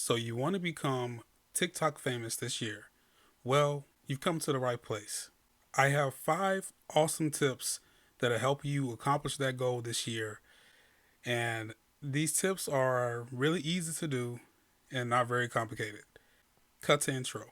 So you want to become TikTok famous this year? Well, you've come to the right place. I have 5 awesome tips that'll help you accomplish that goal this year. And these tips are really easy to do and not very complicated. Cut to intro.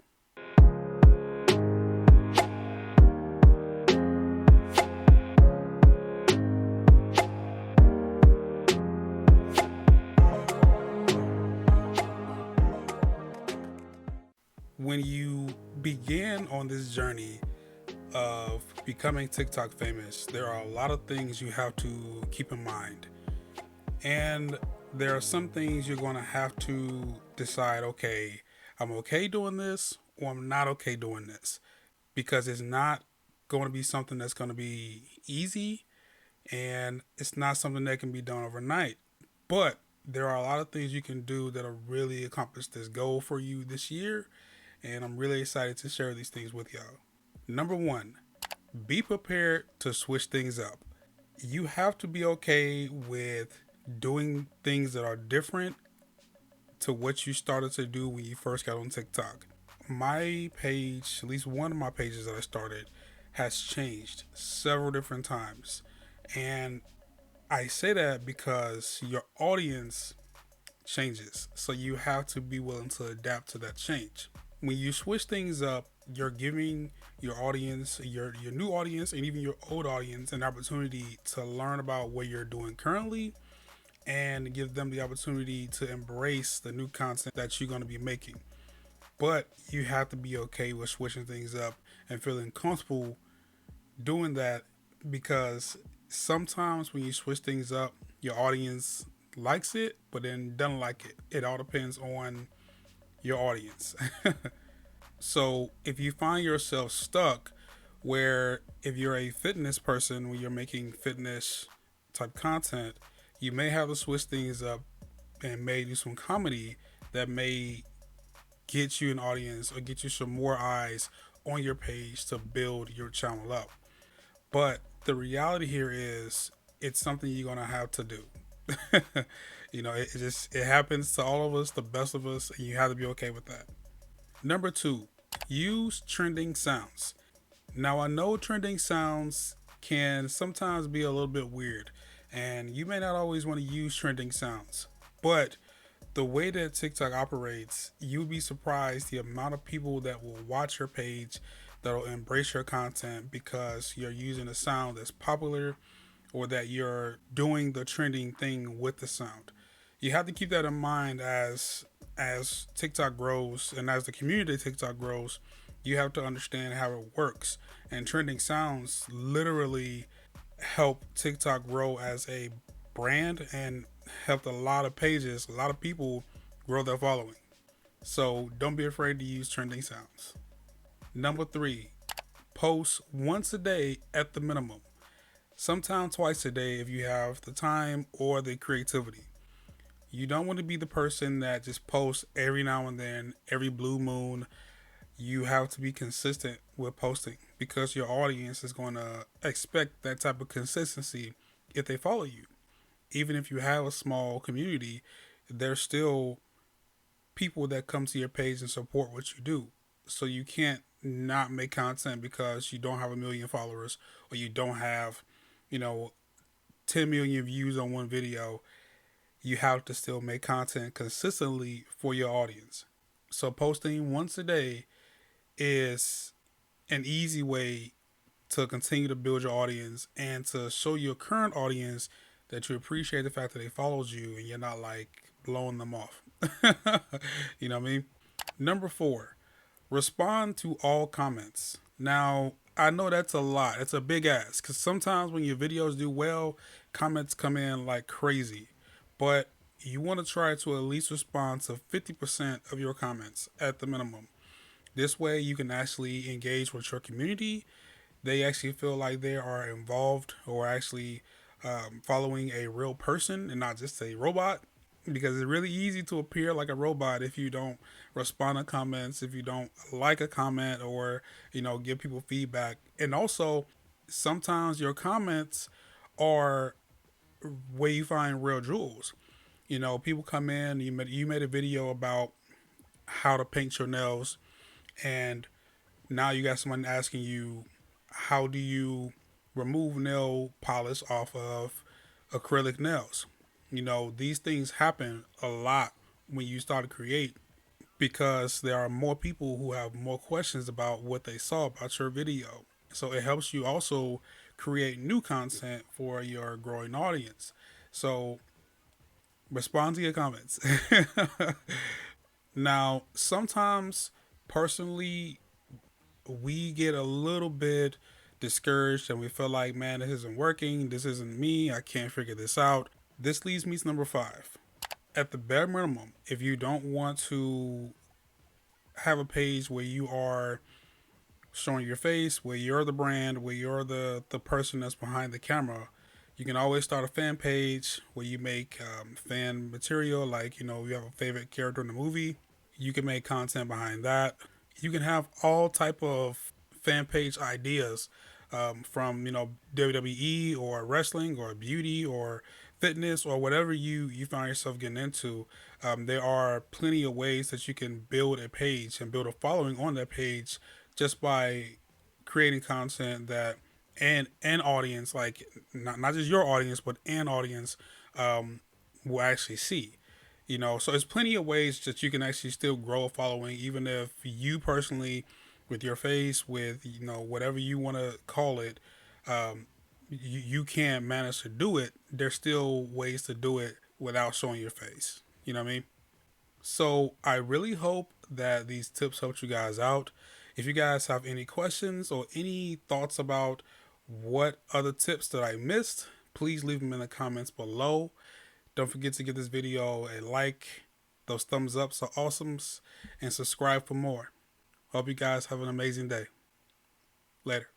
When you begin on this journey of becoming TikTok famous, there are a lot of things you have to keep in mind. And there are some things you're going to have to decide, okay, I'm okay doing this or I'm not okay doing this, because it's not going to be something that's going to be easy, and it's not something that can be done overnight. But there are a lot of things you can do that'll really accomplish this goal for you this year, and I'm really excited to share these things with y'all. Number one, be prepared to switch things up. You have to be okay with doing things that are different to what you started to do when you first got on TikTok. My page, at least one of my pages that I started, has changed several different times. And I say that because your audience changes. So you have to be willing to adapt to that change. When you switch things up, you're giving your audience, your new audience, and even your old audience an opportunity to learn about what you're doing currently and give them the opportunity to embrace the new content that you're going to be making. But you have to be okay with switching things up and feeling comfortable doing that, because sometimes when you switch things up, your audience likes it, but then doesn't like it. It all depends on your audience. So if you find yourself stuck, where if you're a fitness person, when you're making fitness type content, you may have to switch things up and may do some comedy that may get you an audience or get you some more eyes on your page to build your channel up. But the reality here is it's something you're gonna have to do. It happens to all of us, the best of us, and you have to be okay with that. Number two, use trending sounds. Now I know trending sounds can sometimes be a little bit weird, and you may not always want to use trending sounds, but the way that TikTok operates, you'd be surprised the amount of people that will watch your page, that'll embrace your content because you're using a sound that's popular or that you're doing the trending thing with the sound. You have to keep that in mind as TikTok grows and as the community of TikTok grows. You have to understand how it works. And trending sounds literally help TikTok grow as a brand and helped a lot of pages, a lot of people grow their following. So don't be afraid to use trending sounds. Number three, post once a day at the minimum. Sometimes twice a day if you have the time or the creativity. You don't want to be the person that just posts every now and then, every blue moon. You have to be consistent with posting because your audience is going to expect that type of consistency if they follow you. Even if you have a small community, there's still people that come to your page and support what you do. So you can't not make content because you don't have a million followers or you don't have, you know, 10 million views on one video. You have to still make content consistently for your audience. So posting once a day is an easy way to continue to build your audience and to show your current audience that you appreciate the fact that they followed you and you're not like blowing them off. You know what I mean? Number four, respond to all comments. Now, I know that's a lot. It's a big ask because sometimes when your videos do well, comments come in like crazy. But you want to try to at least respond to 50% of your comments at the minimum. This way, you can actually engage with your community. They actually feel like they are involved or actually following a real person and not just a robot. Because it's really easy to appear like a robot if you don't respond to comments, if you don't like a comment or, give people feedback. And also, sometimes your comments are where you find real jewels. People come in, you made a video about how to paint your nails, and now you got someone asking you, how do you remove nail polish off of acrylic nails? You know, these things happen a lot when you start to create, because there are more people who have more questions about what they saw about your video. So it helps you also create new content for your growing audience. So respond to your comments. Now, sometimes personally, we get a little bit discouraged and we feel like, man, this isn't working. This isn't me. I can't figure this out. This leads me to number 5. At the bare minimum, if you don't want to have a page where you are showing your face, where you're the brand, where you're the person that's behind the camera, you can always start a fan page where you make fan material. Like, you know, you have a favorite character in the movie, you can make content behind that. You can have all type of fan page ideas, from, you know, WWE or wrestling or beauty or fitness or whatever you find yourself getting into. There are plenty of ways that you can build a page and build a following on that page just by creating content that an audience, like not just your audience but an audience, will actually see. You know, so there's plenty of ways that you can actually still grow a following, even if you personally, with your face, with, you know, whatever you want to call it, um, you can't manage to do it. There's still ways to do it without showing your face. You know what I mean? So I really hope that these tips helped you guys out. If you guys have any questions or any thoughts about what other tips that I missed, please leave them in the comments below. Don't forget to give this video a like. Those thumbs ups are awesomes. And subscribe for more. Hope you guys have an amazing day. Later.